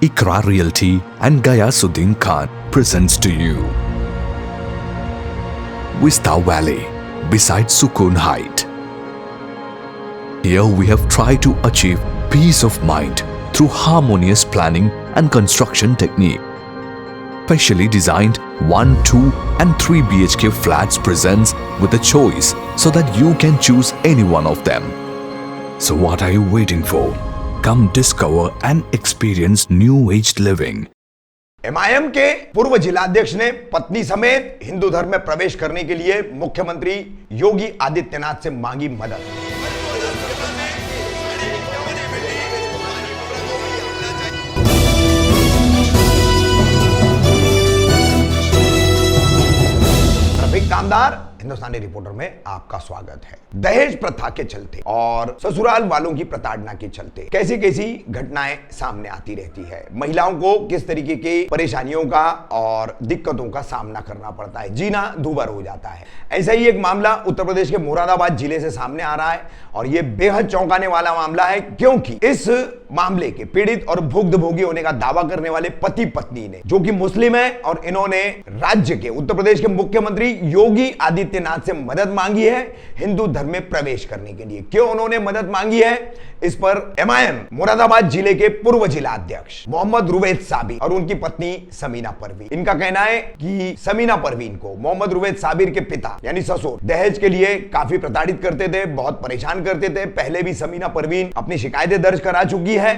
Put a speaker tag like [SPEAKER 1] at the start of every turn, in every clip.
[SPEAKER 1] Iqra Realty and Gayasuddin Khan presents to you Vista Valley beside Sukoon Height. Here we have tried to achieve peace of mind through harmonious planning and construction technique. Specially designed 1, 2 and 3 BHK flats presents with a choice so that you can choose any one of them. So what are you waiting for? Come discover and experience new age living.
[SPEAKER 2] MIM के पूर्व जिलाध्यक्ष ने पत्नी समेत हिंदू धर्म में प्रवेश करने के लिए मुख्यमंत्री योगी आदित्यनाथ से मांगी मदद। रफीक कामदार हिंदुस्तानी रिपोर्टर में आपका स्वागत है। दहेज प्रथा के चलते और ससुराल वालों की प्रताड़ना के चलते कैसी कैसी घटनाएं सामने आती रहती है। महिलाओं को किस तरीके की परेशानियों का और दिक्कतों का सामना करना पड़ता है, जीना दूभर हो जाता है। ऐसा ही एक मामला उत्तर प्रदेश के मुरादाबाद जिले से सामने आ रहा है और यह बेहद चौंकाने वाला मामला है, क्योंकि इस मामले के पीड़ित और भुक्तभोगी होने का दावा करने वाले पति पत्नी ने, जो कि मुस्लिम है, और इन्होंने राज्य के उत्तर प्रदेश के मुख्यमंत्री योगी आदित्यनाथ से मदद मांगी है हिंदू धर्म में प्रवेश करने के लिए। क्यों उन्होंने मदद मांगी है, इस पर एमआईएम मुरादाबाद जिले के पूर्व जिला अध्यक्ष मोहम्मद रुवैद साबिर और उनकी पत्नी समीना परवीन, इनका कहना है कि समीना परवीन को मोहम्मद रुवैद साबिर के पिता यानी ससुर दहेज के लिए काफी प्रताड़ित करते थे, बहुत परेशान करते थे। पहले भी समीना परवीन अपनी शिकायतें दर्ज करा चुकी है,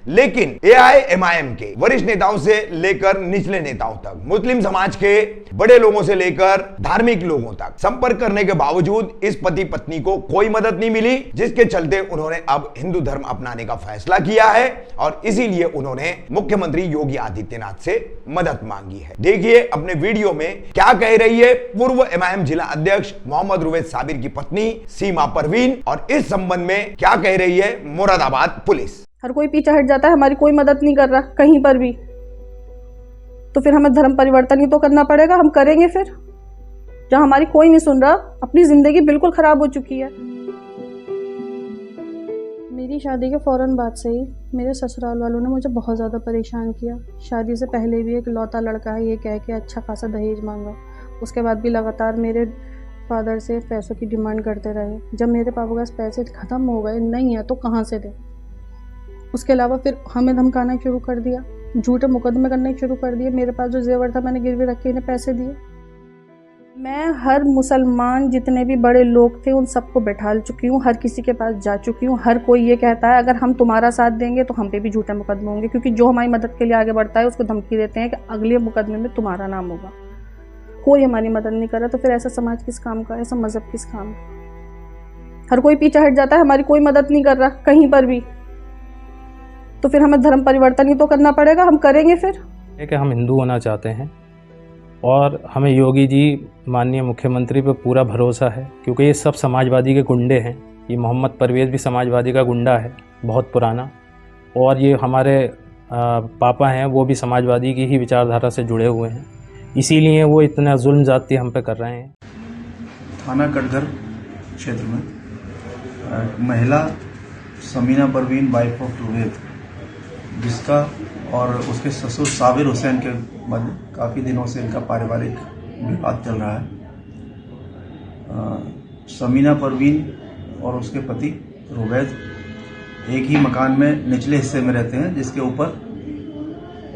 [SPEAKER 2] लेकिन एआईएमआईएम के वरिष्ठ नेताओं से लेकर निचले नेताओं तक, मुस्लिम समाज के बड़े लोगों से लेकर धार्मिक लोगों तक संपर्क करने के बावजूद इस पति पत्नी को कोई मदद नहीं मिली, जिसके चलते उन्होंने अब हिंदू धर्म अपनाने का फैसला किया है और इसीलिए उन्होंने मुख्यमंत्री योगी आदित्यनाथ से मदद मांगी है। देखिए अपने वीडियो में क्या कह रही है पूर्व एमआईएम जिला अध्यक्ष मोहम्मद रुवैद साबिर की पत्नी सीमा परवीन, और इस संबंध में क्या कह रही है मुरादाबाद पुलिस।
[SPEAKER 3] हर कोई पीछे हट जाता है, हमारी कोई मदद नहीं कर रहा कहीं पर भी, तो फिर हमें धर्म परिवर्तन ही तो करना पड़ेगा। हम करेंगे फिर, जहां हमारी कोई नहीं सुन रहा। अपनी जिंदगी बिल्कुल खराब हो चुकी है। मेरी शादी के फौरन बाद से ही मेरे ससुराल वालों ने मुझे बहुत ज़्यादा परेशान किया। शादी से पहले भी एक लौता लड़का है ये कह के अच्छा खासा दहेज मांगा, उसके बाद भी लगातार मेरे फादर से पैसों की डिमांड करते रहे। जब मेरे पापा के पास पैसे ख़त्म हो गए, नहीं है तो कहाँ से दे, उसके अलावा फिर हमें धमकाना शुरू कर दिया, झूठे मुकदमे करने शुरू कर दिए। मेरे पास जो जेवर था मैंने गिरवी रख के इन्हें पैसे दिए। मैं हर मुसलमान जितने भी बड़े लोग थे उन सबको बैठा चुकी हूँ, हर किसी के पास जा चुकी हूँ। हर कोई ये कहता है अगर हम तुम्हारा साथ देंगे तो हम पे भी झूठे मुकदमे होंगे, क्योंकि जो हमारी मदद के लिए आगे बढ़ता है उसको धमकी देते हैं कि अगले मुकदमे में तुम्हारा नाम होगा। कोई हमारी मदद नहीं कर रहा, तो फिर ऐसा समाज किस काम का, ऐसा मजहब किस काम का। हर कोई पीछे हट जाता है, हमारी कोई मदद नहीं कर रहा कहीं पर भी, तो फिर हमें धर्म परिवर्तन ही तो करना पड़ेगा। हम करेंगे फिर।
[SPEAKER 4] कि हम हिंदू होना चाहते हैं और हमें योगी जी माननीय मुख्यमंत्री पे पूरा भरोसा है, क्योंकि ये सब समाजवादी के गुंडे हैं। ये मोहम्मद परवेज़ भी समाजवादी का गुंडा है बहुत पुराना, और ये हमारे पापा हैं वो भी समाजवादी की ही विचारधारा से जुड़े हुए हैं, इसीलिए वो इतना जुल्म ज़्यादती हम पे कर रहे हैं।
[SPEAKER 5] थाना कटघर क्षेत्र में महिला समीना परवीन वाइफ ऑफ रुवैद, जिसका और उसके ससुर साबिर हुसैन के मध्य काफ़ी दिनों से इनका पारिवारिक विवाद चल रहा है। समीना परवीन और उसके पति रुवैद एक ही मकान में निचले हिस्से में रहते हैं, जिसके ऊपर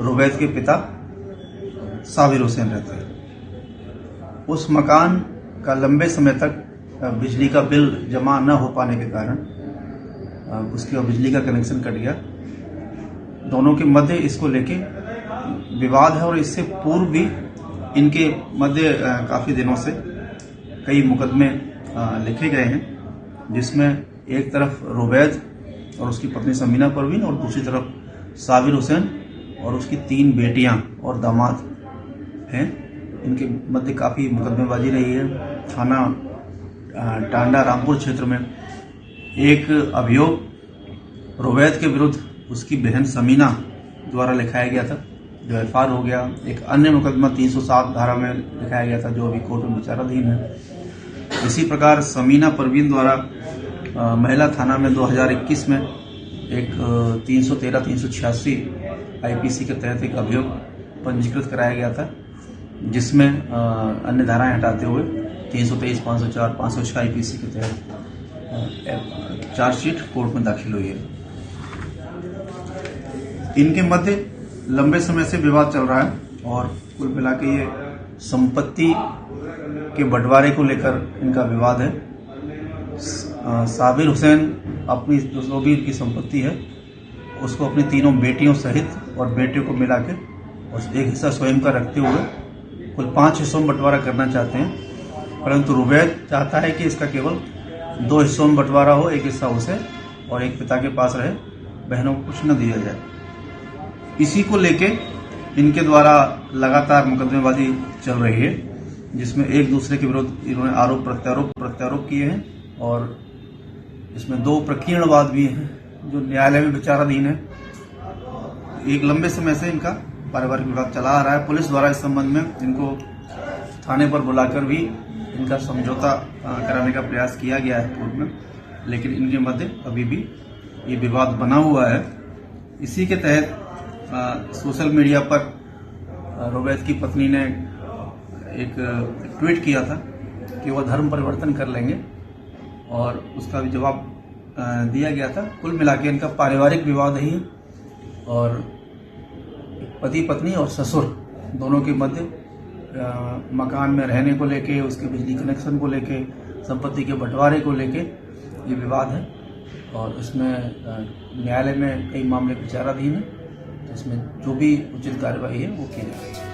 [SPEAKER 5] रुवैद के पिता साबिर हुसैन रहते हैं। उस मकान का लंबे समय तक बिजली का बिल जमा न हो पाने के कारण उसके बिजली का कनेक्शन कट गया। दोनों के मध्य इसको लेके विवाद है और इससे पूर्व भी इनके मध्य काफ़ी दिनों से कई मुकदमे लिखे गए हैं, जिसमें एक तरफ रुवैद और उसकी पत्नी समीना परवीन और दूसरी तरफ साबिर हुसैन और उसकी 3 बेटियां और दामाद हैं। इनके मध्य काफ़ी मुकदमेबाजी रही है। थाना टांडा रामपुर क्षेत्र में एक अभियोग रुवैद के विरुद्ध उसकी बहन समीना द्वारा लिखाया गया था, जो एफआईआर हो गया। एक अन्य मुकदमा 307 धारा में लिखाया गया था, जो अभी कोर्ट में विचाराधीन है। इसी प्रकार समीना परवीन द्वारा महिला थाना में 2021 में एक 313, 386 आईपीसी के तहत एक अभियोग पंजीकृत कराया गया था, जिसमें अन्य धाराएं हटाते हुए 323, 504, 506 आईपीसी के तहत चार्जशीट कोर्ट में दाखिल हुई है। इनके मध्य लंबे समय से विवाद चल रहा है और कुल मिला के ये संपत्ति के बंटवारे को लेकर इनका विवाद है। साबिर हुसैन अपनी जो भी की संपत्ति है उसको अपनी तीनों बेटियों सहित और बेटे को मिला के और एक हिस्सा स्वयं का रखते हुए कुल 5 हिस्सों में बंटवारा करना चाहते हैं, परंतु रुबैद चाहता है कि इसका केवल 2 हिस्सों में बंटवारा हो, एक हिस्सा उसे और एक पिता के पास रहे, बहनों को कुछ न दिया जाए। इसी को लेके इनके द्वारा लगातार मुकदमेबाजी चल रही है, जिसमें एक दूसरे के विरुद्ध इन्होंने आरोप प्रत्यारोप किए हैं और इसमें 2 प्रकीर्णवाद भी हैं जो न्यायालय में विचाराधीन है। एक लंबे समय से इनका पारिवारिक विवाद चला आ रहा है। पुलिस द्वारा इस संबंध में इनको थाने पर बुलाकर भी इनका समझौता कराने का प्रयास किया गया है कोर्ट में, लेकिन इनके मध्य अभी भी ये विवाद बना हुआ है। इसी के तहत सोशल मीडिया पर रुबैद की पत्नी ने एक ट्वीट किया था कि वह धर्म परिवर्तन कर लेंगे और उसका भी जवाब दिया गया था। कुल मिला के इनका पारिवारिक विवाद ही है और पति पत्नी और ससुर दोनों के मध्य मकान में रहने को लेके, उसके बिजली कनेक्शन को लेके, संपत्ति के बंटवारे को लेके ये विवाद है और इसमें न्यायालय में कई मामले विचाराधीन है। इसमें जो भी उचित कार्रवाई है वो की जाएगी।